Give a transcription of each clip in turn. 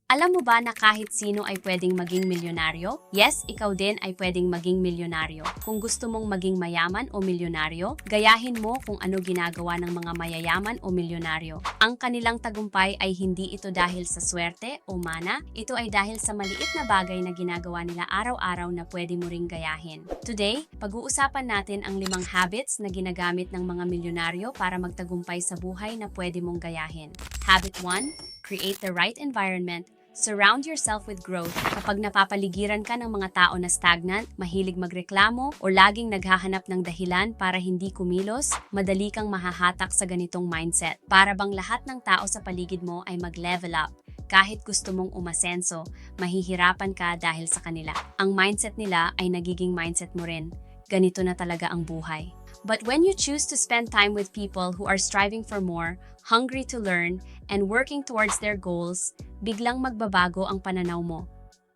Alam mo ba na kahit sino ay pwedeng maging milyonaryo? Yes, ikaw din ay pwedeng maging milyonaryo. Kung gusto mong maging mayaman o milyonaryo, gayahin mo kung ano ginagawa ng mga mayayaman o milyonaryo. Ang kanilang tagumpay ay hindi ito dahil sa swerte o mana, ito ay dahil sa maliit na bagay na ginagawa nila araw-araw na pwede mo ring gayahin. Today, pag-uusapan natin ang 5 habits na ginagamit ng mga milyonaryo para magtagumpay sa buhay na pwede mong gayahin. Habit 1. Create the right environment. Surround yourself with growth. Kapag napapaligiran ka ng mga tao na stagnant, mahilig magreklamo, o laging naghahanap ng dahilan para hindi kumilos, madali kang mahahatak sa ganitong mindset. Para bang lahat ng tao sa paligid mo ay mag-level up. Kahit gusto mong umasenso, mahihirapan ka dahil sa kanila. Ang mindset nila ay nagiging mindset mo rin. Ganito na talaga ang buhay. But when you choose to spend time with people who are striving for more, hungry to learn, and working towards their goals, biglang magbabago ang pananaw mo.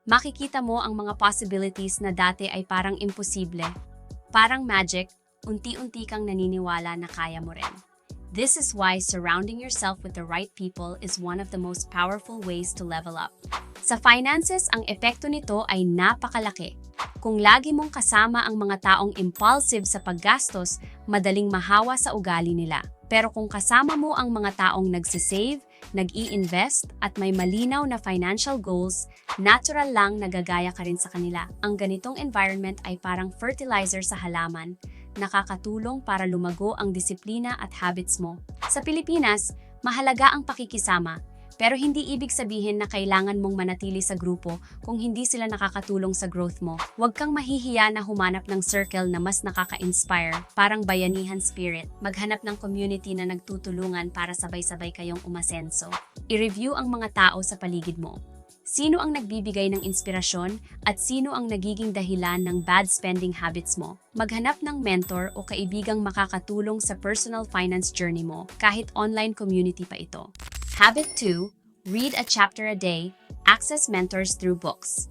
Makikita mo ang mga possibilities na dati ay parang imposible. Parang magic, unti-unti kang naniniwala na kaya mo rin. This is why surrounding yourself with the right people is one of the most powerful ways to level up. Sa finances, ang epekto nito ay napakalaki. Kung lagi mong kasama ang mga taong impulsive sa paggastos, madaling mahawa sa ugali nila. Pero kung kasama mo ang mga taong nagsisave, nag-i-invest, at may malinaw na financial goals, natural lang nagagaya ka rin sa kanila. Ang ganitong environment ay parang fertilizer sa halaman, nakakatulong para lumago ang disiplina at habits mo. Sa Pilipinas, mahalaga ang pakikisama. Pero hindi ibig sabihin na kailangan mong manatili sa grupo kung hindi sila nakakatulong sa growth mo. Huwag kang mahihiya na humanap ng circle na mas nakaka-inspire, parang bayanihan spirit. Maghanap ng community na nagtutulungan para sabay-sabay kayong umasenso. I-review ang mga tao sa paligid mo. Sino ang nagbibigay ng inspirasyon at sino ang nagiging dahilan ng bad spending habits mo? Maghanap ng mentor o kaibigang makakatulong sa personal finance journey mo, kahit online community pa ito. Habit 2. Read a chapter a day. Access mentors through books.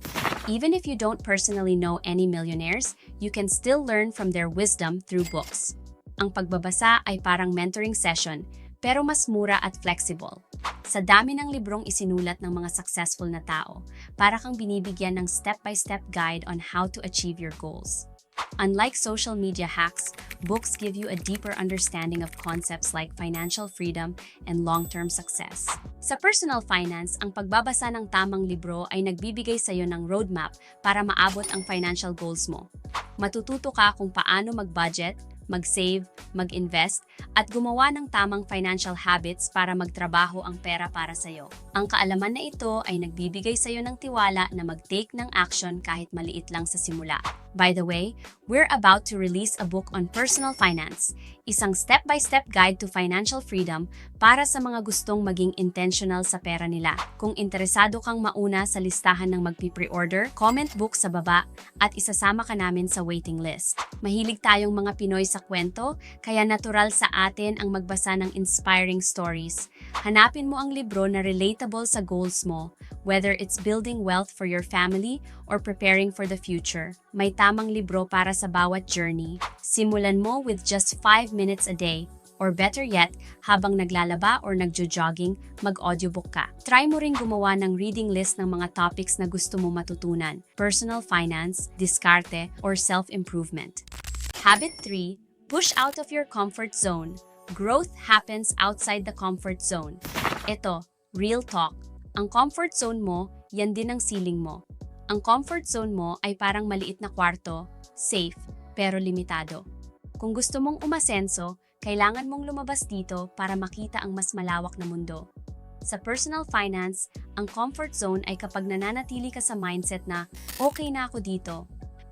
Even if you don't personally know any millionaires, you can still learn from their wisdom through books. Ang pagbabasa ay parang mentoring session, pero mas mura at flexible. Sa dami ng librong isinulat ng mga successful na tao, para kang binibigyan ng step-by-step guide on how to achieve your goals. Unlike social media hacks, books give you a deeper understanding of concepts like financial freedom and long-term success. Sa personal finance, ang pagbabasa ng tamang libro ay nagbibigay sa iyo ng roadmap para maabot ang financial goals mo. Matututo ka kung paano mag-budget, mag-save, mag-invest, at gumawa ng tamang financial habits para magtrabaho ang pera para sa iyo. Ang kaalaman na ito ay nagbibigay sa iyo ng tiwala na mag-take ng action kahit maliit lang sa simula. By the way, we're about to release a book on personal finance, isang step-by-step guide to financial freedom para sa mga gustong maging intentional sa pera nila. Kung interesado kang mauna sa listahan ng magpi-pre-order, comment book sa baba at isasama ka namin sa waiting list. Mahilig tayong mga Pinoy sa kwento, kaya natural sa atin ang magbasa ng inspiring stories. Hanapin mo ang libro na relatable sa goals mo, whether it's building wealth for your family or preparing for the future. May tamang libro para sa bawat journey. Simulan mo with just 5 minutes a day, or better yet, habang naglalaba or nagjo-jogging, mag-audiobook ka. Try mo ring gumawa ng reading list ng mga topics na gusto mo matutunan: personal finance, diskarte, or self-improvement. Habit 3. Push out of your comfort zone. Growth happens outside the comfort zone. Ito, real talk. Ang comfort zone mo, yan din ang ceiling mo. Ang comfort zone mo ay parang maliit na kwarto, safe, pero limitado. Kung gusto mong umasenso, kailangan mong lumabas dito para makita ang mas malawak na mundo. Sa personal finance, ang comfort zone ay kapag nananatili ka sa mindset na okay na ako dito.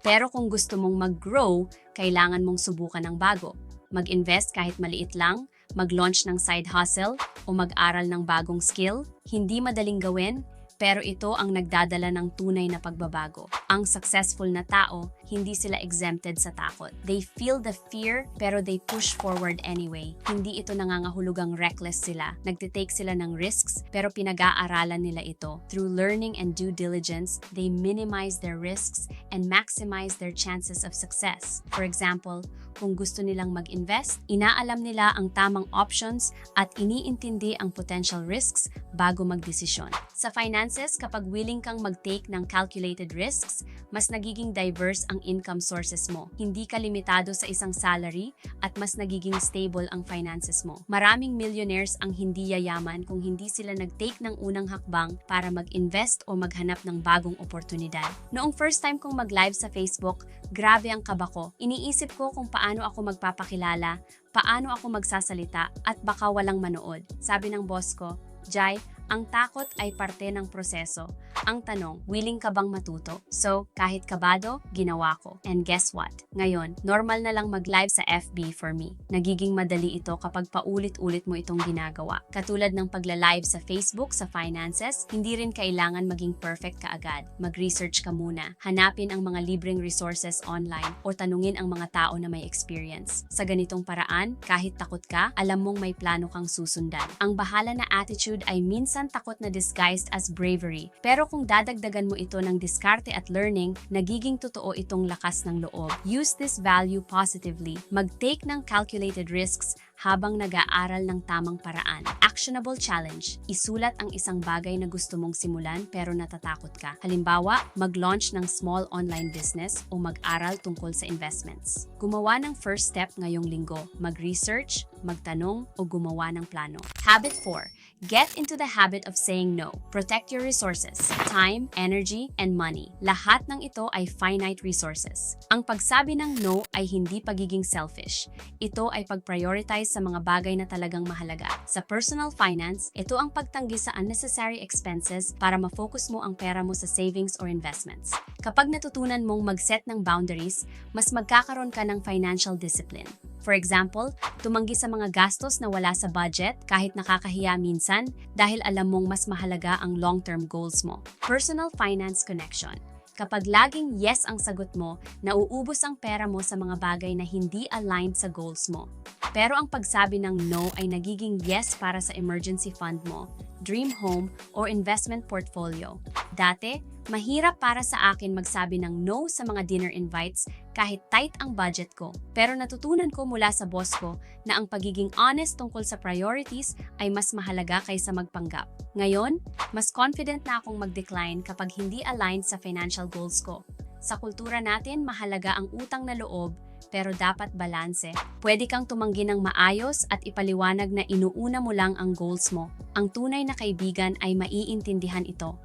Pero kung gusto mong mag-grow, kailangan mong subukan ng bago. Mag-invest kahit maliit lang, mag-launch ng side hustle, o mag-aral ng bagong skill. Hindi madaling gawin, pero ito ang nagdadala ng tunay na pagbabago. Ang successful na tao, hindi sila exempted sa takot. They feel the fear, pero they push forward anyway. Hindi ito nangangahulugang reckless sila. Nagtitake sila ng risks, pero pinag-aaralan nila ito. Through learning and due diligence, they minimize their risks and maximize their chances of success. For example, kung gusto nilang mag-invest, inaalam nila ang tamang options at iniintindi ang potential risks bago magdesisyon. Sa finance finances, kapag willing kang mag-take ng calculated risks, mas nagiging diverse ang income sources mo. Hindi ka limitado sa isang salary at mas nagiging stable ang finances mo. Maraming millionaires ang hindi yayaman kung hindi sila nag-take ng unang hakbang para mag-invest o maghanap ng bagong oportunidad. Noong first time kong mag-live sa Facebook, grabe ang kaba ko. Iniisip ko kung paano ako magpapakilala, paano ako magsasalita, at baka walang manood. Sabi ng boss ko, Jai, ang takot ay parte ng proseso. Ang tanong, willing ka bang matuto? So, kahit kabado, ginawa ko. And guess what? Ngayon, normal na lang mag-live sa FB for me. Nagiging madali ito kapag paulit-ulit mo itong ginagawa. Katulad ng pagla-live sa Facebook sa finances, hindi rin kailangan maging perfect kaagad. Mag-research ka muna. Hanapin ang mga libreng resources online o tanungin ang mga tao na may experience. Sa ganitong paraan, kahit takot ka, alam mong may plano kang susundan. Ang bahala na attitude ay minsan takot na disguised as bravery. Pero kung dadagdagan mo ito ng diskarte at learning, nagiging totoo itong lakas ng loob. Use this value positively. Mag-take ng calculated risks habang nag-aaral ng tamang paraan. Actionable challenge. Isulat ang isang bagay na gusto mong simulan pero natatakot ka. Halimbawa, mag-launch ng small online business o mag-aral tungkol sa investments. Gumawa ng first step ngayong linggo. Mag-research, magtanong o gumawa ng plano. Habit 4. Get into the habit of saying no. Protect your resources, time, energy, and money. Lahat ng ito ay finite resources. Ang pagsabi ng no ay hindi pagiging selfish. Ito ay pag-prioritize sa mga bagay na talagang mahalaga. Sa personal finance, ito ang pagtanggi sa unnecessary expenses para ma-focus mo ang pera mo sa savings or investments. Kapag natutunan mong mag-set ng boundaries, mas magkakaroon ka ng financial discipline. For example, tumanggi sa mga gastos na wala sa budget kahit nakakahiya minsan dahil alam mong mas mahalaga ang long-term goals mo. Personal finance connection. Kapag laging yes ang sagot mo, nauubos ang pera mo sa mga bagay na hindi aligned sa goals mo. Pero ang pagsabi ng no ay nagiging yes para sa emergency fund mo, dream home, or investment portfolio. Dati, mahirap para sa akin magsabi ng no sa mga dinner invites kahit tight ang budget ko. Pero natutunan ko mula sa boss ko na ang pagiging honest tungkol sa priorities ay mas mahalaga kaysa magpanggap. Ngayon, mas confident na akong mag-decline kapag hindi aligned sa financial goals ko. Sa kultura natin, mahalaga ang utang na loob, pero dapat balanse. Pwede kang tumanggi ng maayos at ipaliwanag na inuuna mo lang ang goals mo. Ang tunay na kaibigan ay maiintindihan ito.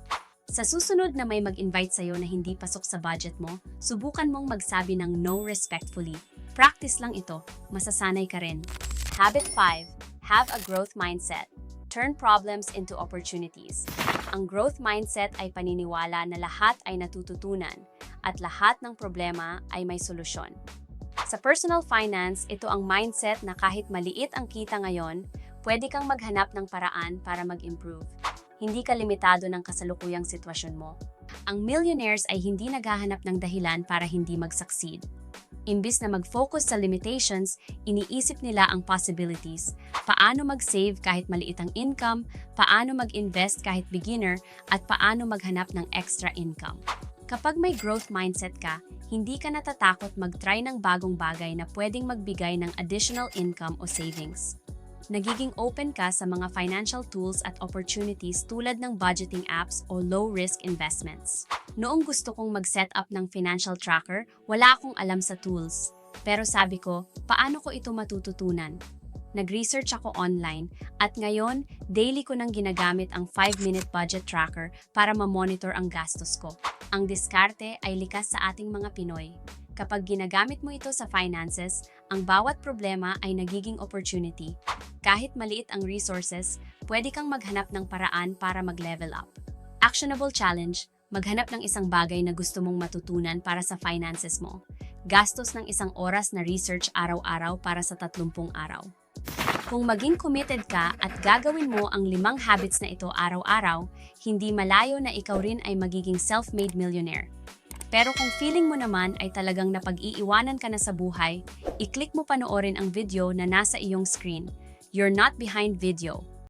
Sa susunod na may mag-invite sa'yo na hindi pasok sa budget mo, subukan mong magsabi ng no respectfully. Practice lang ito, masasanay ka rin. Habit 5. Have a growth mindset. Turn problems into opportunities. Ang growth mindset ay paniniwala na lahat ay natututunan at lahat ng problema ay may solusyon. Sa personal finance, ito ang mindset na kahit maliit ang kita ngayon, pwede kang maghanap ng paraan para mag-improve. Hindi ka limitado ng kasalukuyang sitwasyon mo. Ang millionaires ay hindi naghahanap ng dahilan para hindi mag-succeed. Imbis na mag-focus sa limitations, iniisip nila ang possibilities. Paano mag-save kahit maliit ang income, paano mag-invest kahit beginner, at paano maghanap ng extra income. Kapag may growth mindset ka, hindi ka natatakot mag-try ng bagong bagay na pwedeng magbigay ng additional income o savings. Nagiging open ka sa mga financial tools at opportunities tulad ng budgeting apps o low-risk investments. Noong gusto kong mag-set up ng financial tracker, wala akong alam sa tools. Pero sabi ko, paano ko ito matututunan? Nag-research ako online at ngayon, daily ko nang ginagamit ang 5-minute budget tracker para ma-monitor ang gastos ko. Ang diskarte ay likas sa ating mga Pinoy. Kapag ginagamit mo ito sa finances, ang bawat problema ay nagiging opportunity. Kahit maliit ang resources, pwede kang maghanap ng paraan para mag-level up. Actionable challenge, maghanap ng isang bagay na gusto mong matutunan para sa finances mo. Gastos ng isang oras na research araw-araw para sa 30 araw. Kung maging committed ka at gagawin mo ang 5 habits na ito araw-araw, hindi malayo na ikaw rin ay magiging self-made millionaire. Pero kung feeling mo naman ay talagang napag-iiwanan ka na sa buhay, i-click mo panoorin ang video na nasa iyong screen. You're not behind video.